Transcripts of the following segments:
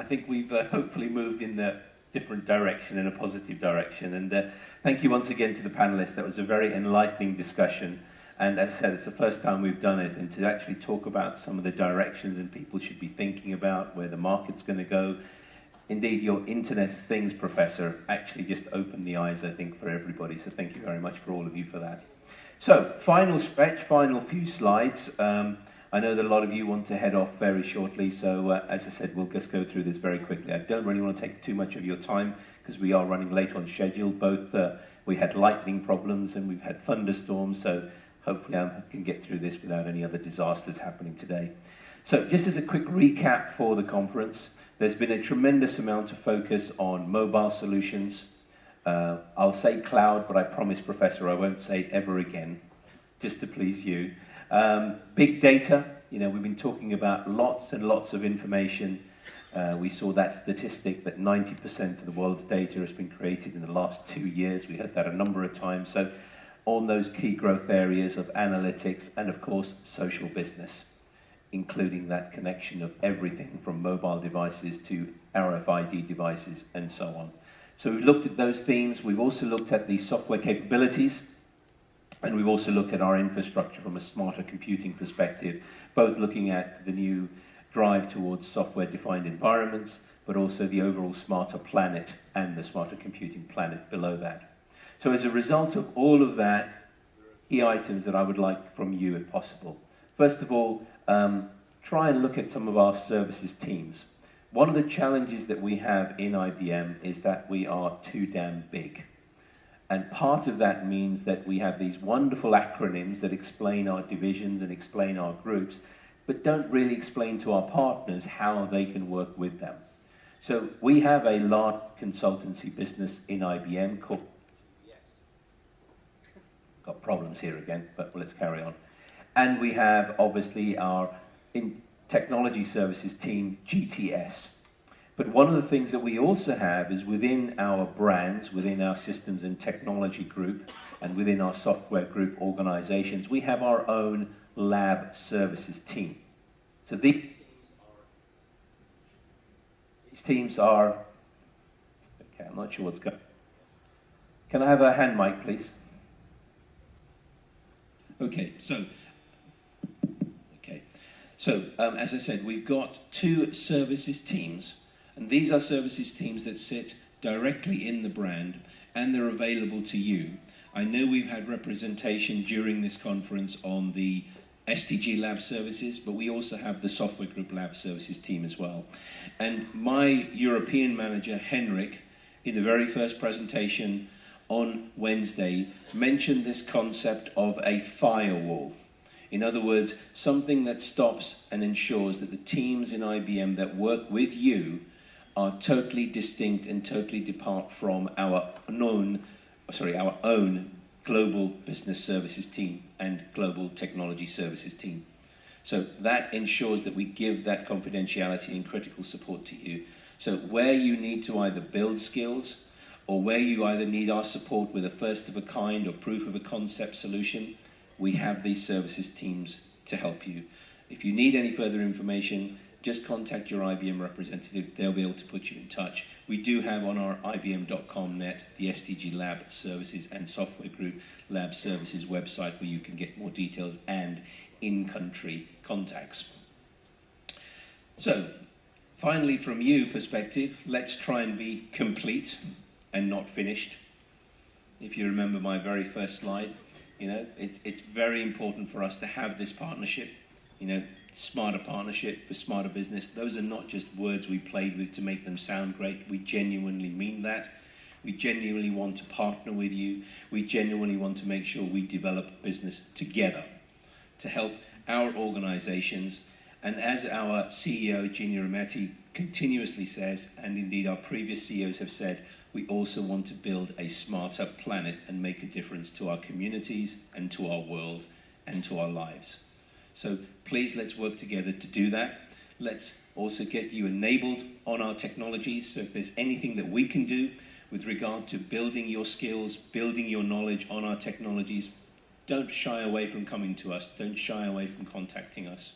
think we've hopefully moved in a different direction, in a positive direction. And thank you once again to the panelists. That was a very enlightening discussion. And as I said, it's the first time we've done it. And to actually talk about some of the directions and people should be thinking about where the market's going to go. Indeed, your Internet of Things professor actually just opened the eyes, I think, for everybody. So thank you very much for all of you for that. So, final stretch, final few slides. I know that a lot of you want to head off very shortly, so as I said, we'll just go through this very quickly. I don't really want to take too much of your time because we are running late on schedule. Both we had lightning problems and we've had thunderstorms, so hopefully I can get through this without any other disasters happening today. So just as a quick recap for the conference, there's been a tremendous amount of focus on mobile solutions. I'll say cloud, but I promise, Professor, I won't say it ever again, just to please you. Big data, we've been talking about lots and lots of information. We saw that statistic that 90% of the world's data has been created in the last 2 years. We heard that a number of times. So on those key growth areas of analytics and, of course, social business, including that connection of everything from mobile devices to RFID devices and so on. So we've looked at those themes. We've also looked at the software capabilities. And we've also looked at our infrastructure from a smarter computing perspective, both looking at the new drive towards software-defined environments, but also the overall smarter planet and the smarter computing planet below that. So as a result of all of that, key items that I would like from you, if possible. First of all, try and look at some of our services teams. One of the challenges that we have in IBM is that we are too damn big. And part of that means that we have these wonderful acronyms that explain our divisions and explain our groups, but don't really explain to our partners how they can work with them. So we have a large consultancy business in IBM called... Yes. Got problems here again, but let's carry on. And we have, obviously, our technology services team, GTS. But one of the things that we also have is within our brands, within our systems and technology group, and within our software group organizations, we have our own lab services team. So these teams are, okay, I'm not sure what's going on. Can I have a hand mic, please? Okay, so as I said, we've got 2 services teams. And these are services teams that sit directly in the brand, and they're available to you. I know we've had representation during this conference on the STG Lab Services, but we also have the Software Group Lab Services team as well. And my European manager, Henrik, in the very first presentation on Wednesday, mentioned this concept of a firewall. In other words, something that stops and ensures that the teams in IBM that work with you are totally distinct and totally depart from our own global business services team and global technology services team. So that ensures that we give that confidentiality and critical support to you. So where you need to either build skills or where you either need our support with a first of a kind or proof of a concept solution, we have these services teams to help you. If you need any further information, just contact your IBM representative. They'll be able to put you in touch. We do have on our IBM.com net the SDG Lab Services and Software Group Lab Services website where you can get more details and in-country contacts. So, finally, from you perspective, let's try and be complete and not finished. If you remember my very first slide, it's very important for us to have this partnership, smarter partnership for smarter business. Those are not just words we played with to make them sound great. We genuinely mean that. We genuinely want to partner with you. We genuinely want to make sure we develop business together to help our organizations. And as our CEO, Ginny Rometty, continuously says, and indeed our previous CEOs have said, we also want to build a smarter planet and make a difference to our communities and to our world and to our lives. So please, let's work together to do that. Let's also get you enabled on our technologies. So if there's anything that we can do with regard to building your skills, building your knowledge on our technologies, don't shy away from coming to us. Don't shy away from contacting us.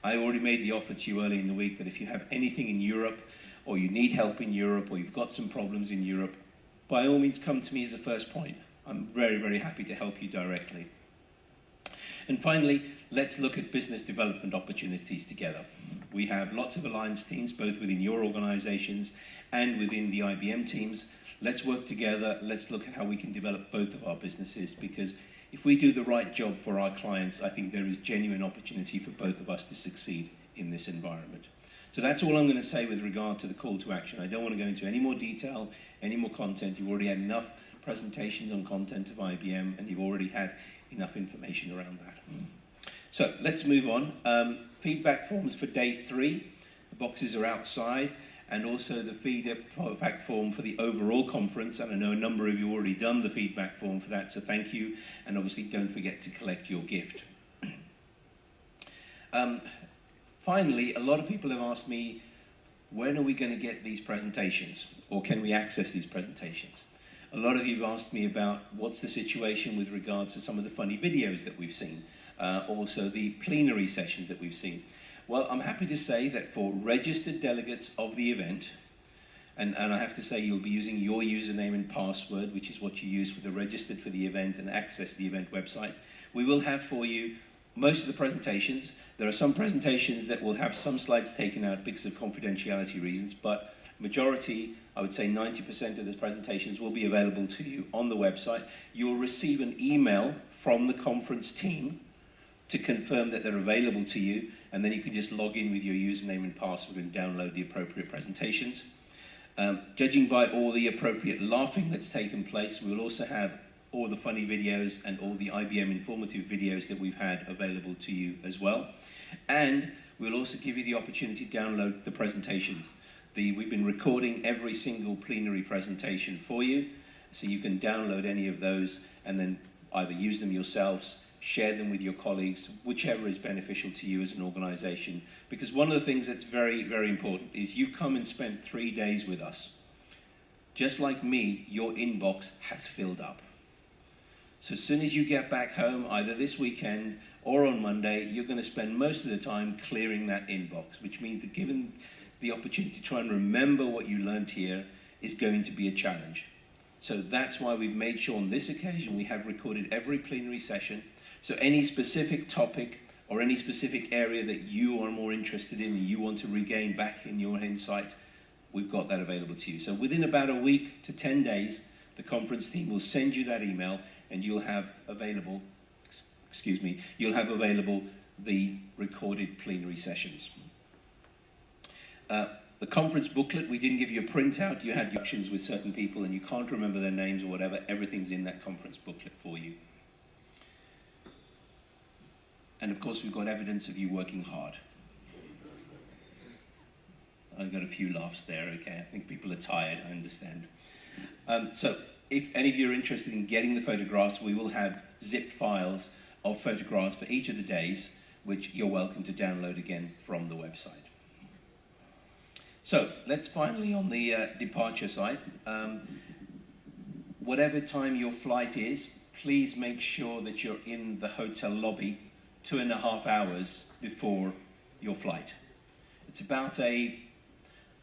I already made the offer to you early in the week that if you have anything in Europe or you need help in Europe, or you've got some problems in Europe, by all means come to me as a first point. I'm very, very happy to help you directly. And finally, let's look at business development opportunities together. We have lots of alliance teams, both within your organizations and within the IBM teams. Let's work together. Let's look at how we can develop both of our businesses, because if we do the right job for our clients, I think there is genuine opportunity for both of us to succeed in this environment. So that's all I'm going to say with regard to the call to action. I don't want to go into any more detail, any more content. You've already had enough presentations on content of IBM, and you've already had enough information around that. So let's move on. Feedback forms for day 3. The boxes are outside, and also the feedback form for the overall conference. And I know a number of you already done the feedback form for that, so thank you. And obviously don't forget to collect your gift. Finally, a lot of people have asked me, when are we going to get these presentations? Or can we access these presentations? A lot of you have asked me about what's the situation with regards to some of the funny videos that we've seen. Also the plenary sessions that we've seen. Well, I'm happy to say that for registered delegates of the event, and I have to say you'll be using your username and password, which is what you use for the registered for the event and access the event website, we will have for you most of the presentations. There are some presentations that will have some slides taken out because of confidentiality reasons, but majority, I would say 90% of the presentations will be available to you on the website. You'll receive an email from the conference team to confirm that they're available to you, and then you can just log in with your username and password and download the appropriate presentations. Judging by all the appropriate laughing that's taken place, we will also have all the funny videos and all the IBM informative videos that we've had available to you as well. And we'll also give you the opportunity to download the presentations. We've been recording every single plenary presentation for you, so you can download any of those and then either use them yourselves, share them with your colleagues, whichever is beneficial to you as an organization. Because one of the things that's very, very important is you've come and spent 3 days with us. Just like me, your inbox has filled up. So as soon as you get back home, either this weekend or on Monday, you're going to spend most of the time clearing that inbox, which means that given the opportunity to try and remember what you learned here is going to be a challenge. So that's why we've made sure on this occasion we have recorded every plenary session. So any specific topic or any specific area that you are more interested in and you want to regain back in your insight, we've got that available to you. So within about a week to 10 days, the conference team will send you that email and you'll have available, you'll have available the recorded plenary sessions. The conference booklet, we didn't give you a printout. You had instructions with certain people and you can't remember their names or whatever. Everything's in that conference booklet for you. And of course, we've got evidence of you working hard. I've got a few laughs there, okay? I think people are tired, I understand. So if any of you are interested in getting the photographs, we will have zip files of photographs for each of the days, which you're welcome to download again from the website. So let's finally on the departure side. Whatever time your flight is, please make sure that you're in the hotel lobby 2.5 hours before your flight. It's about a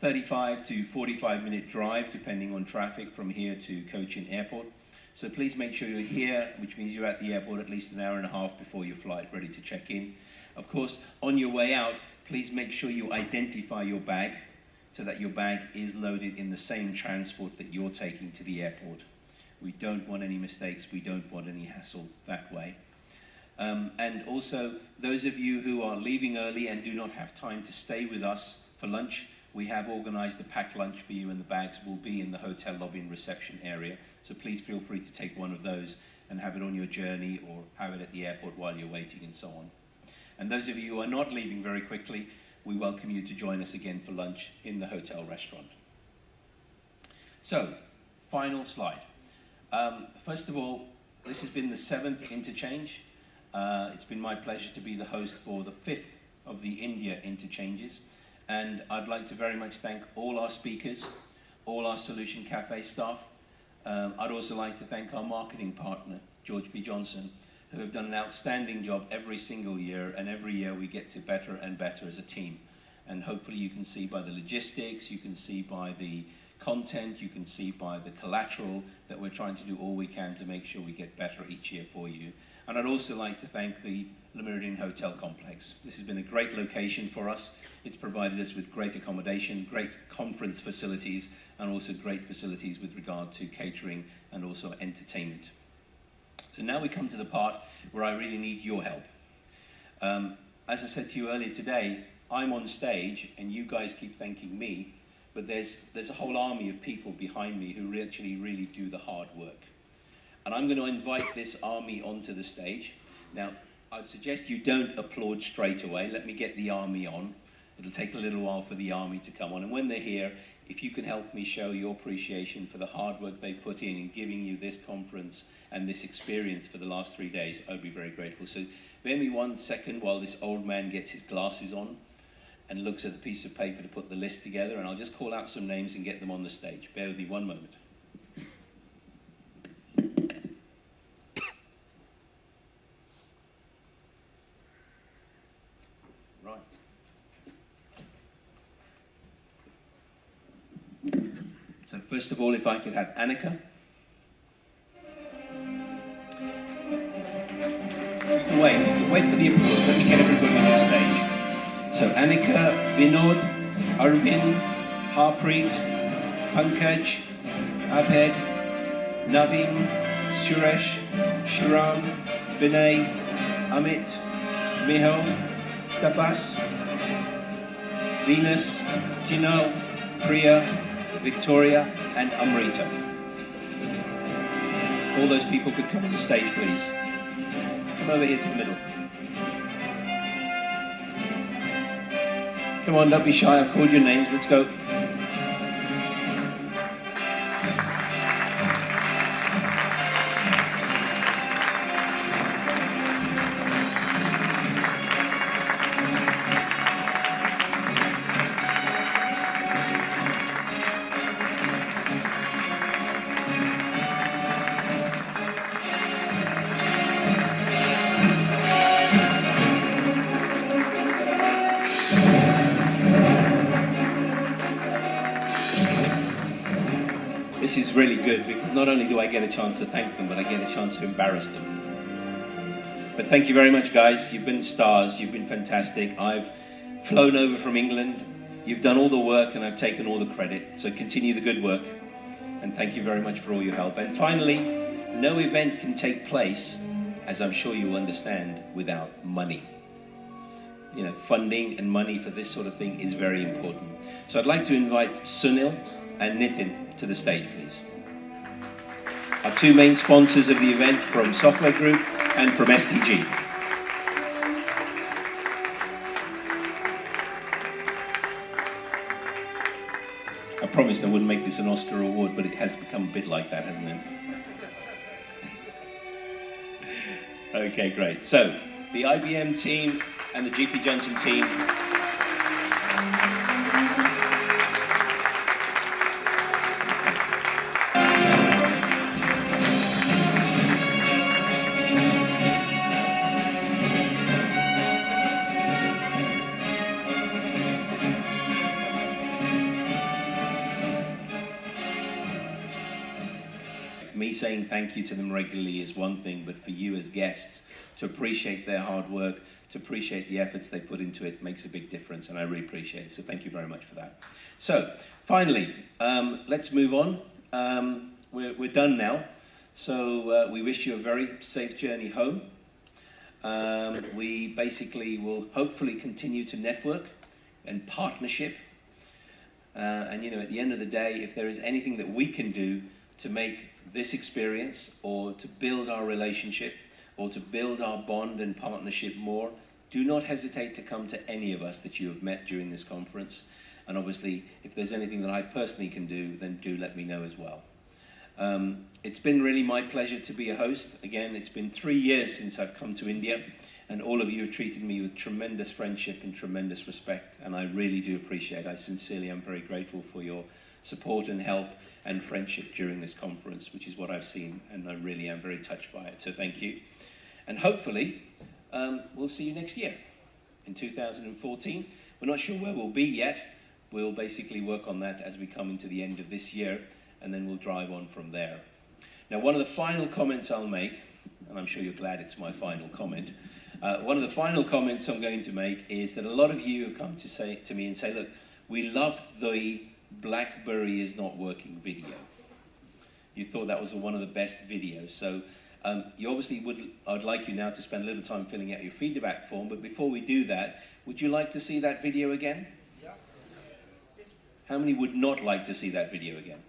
35 to 45 minute drive depending on traffic from here to Cochin Airport. So please make sure you're here, which means you're at the airport at least 1.5 hours before your flight, ready to check in. Of course, on your way out, please make sure you identify your bag so that your bag is loaded in the same transport that you're taking to the airport. We don't want any mistakes, we don't want any hassle that way. And also, those of you who are leaving early and do not have time to stay with us for lunch, we have organized a packed lunch for you and the bags will be in the hotel lobby and reception area. So please feel free to take one of those and have it on your journey or have it at the airport while you're waiting and so on. And those of you who are not leaving very quickly, we welcome you to join us again for lunch in the hotel restaurant. So, final slide. First of all, this has been the 7th interchange. It's been my pleasure to be the host for the 5th of the India interchanges. And I'd like to very much thank all our speakers, all our Solution Cafe staff. I'd also like to thank our marketing partner, George P. Johnson, who have done an outstanding job every single year, and every year we get to better and better as a team. And hopefully you can see by the logistics, you can see by the content, you can see by the collateral that we're trying to do all we can to make sure we get better each year for you. And I'd also like to thank the Le Méridien Hotel Complex. This has been a great location for us. It's provided us with great accommodation, great conference facilities, and also great facilities with regard to catering and also entertainment. So now we come to the part where I really need your help. As I said to you earlier today, I'm on stage and you guys keep thanking me, but there's a whole army of people behind me who actually really do the hard work. And I'm going to invite this army onto the stage. Now, I'd suggest you don't applaud straight away. Let me get the army on. It'll take a little while for the army to come on. And when they're here, if you can help me show your appreciation for the hard work they put in giving you this conference and this experience for the last 3 days, I'd be very grateful. So bear me 1 second while this old man gets his glasses on and looks at the piece of paper to put the list together, and I'll just call out some names and get them on the stage. Bear with me 1 moment. Right. So first of all, if I could have Annika. You can wait for the applause. Let me get everybody on the stage. So Annika, Vinod, Arvind, Harpreet, Pankaj, Abhed, Naveen, Suresh, Shiram, Vinay, Amit, Mihal, Tapas, Venus, Jinal, Priya, Victoria, and Amrita. All those people could come on the stage, please. Come over here to the middle. Come on, don't be shy. I've called your names. Let's go. This is really good because not only do I get a chance to thank them, but I get a chance to embarrass them. But thank you very much, guys. You've been stars. You've been fantastic. I've flown over from England. You've done all the work and I've taken all the credit. So continue the good work. And thank you very much for all your help. And finally, no event can take place, as I'm sure you will understand, without money. You know, funding and money for this sort of thing is very important. So I'd like to invite Sunil and Nitin to the stage, please. Our 2 main sponsors of the event from Software Group and from STG. I promised I wouldn't make this an Oscar award, but it has become a bit like that, hasn't it? Okay, great. So, the IBM team and the GP Johnson team. Me saying thank you to them regularly is one thing, but for you as guests to appreciate their hard work, to appreciate the efforts they put into it makes a big difference, and I really appreciate it. So thank you very much for that. So finally, let's move on. We're done now. So we wish you a very safe journey home. We basically will hopefully continue to network and partnership. And you know, at the end of the day, if there is anything that we can do to make this experience or to build our relationship or to build our bond and partnership more, do not hesitate to come to any of us that you have met during this conference. And obviously, if there's anything that I personally can do, then do let me know as well. It's been really my pleasure to be a host. Again, it's been 3 years since I've come to India, and all of you have treated me with tremendous friendship and tremendous respect, and I really do appreciate it. I sincerely am very grateful for your support and help and friendship during this conference, which is what I've seen, and I really am very touched by it. So thank you. And hopefully, we'll see you next year in 2014, We're not sure where we'll be yet. We'll basically work on that as we come into the end of this year, and then we'll drive on from there. Now, one of the final comments I'll make, and I'm sure you're glad it's my final comment, one of the final comments I'm going to make is that a lot of you have come to me and say, look, we love the BlackBerry is not working video. You thought that was one of the best videos. So you obviously I'd like you now to spend a little time filling out your feedback form, but before we do that, would you like to see that video again? Yeah. How many would not like to see that video again?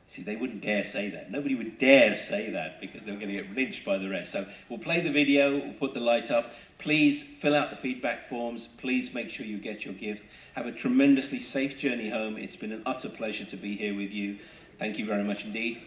See, they wouldn't dare say that. Nobody would dare say that because they're going to get lynched by the rest. So we'll play the video, we'll put the light up. Please fill out the feedback forms. Please make sure you get your gift. Have a tremendously safe journey home. It's been an utter pleasure to be here with you. Thank you very much indeed.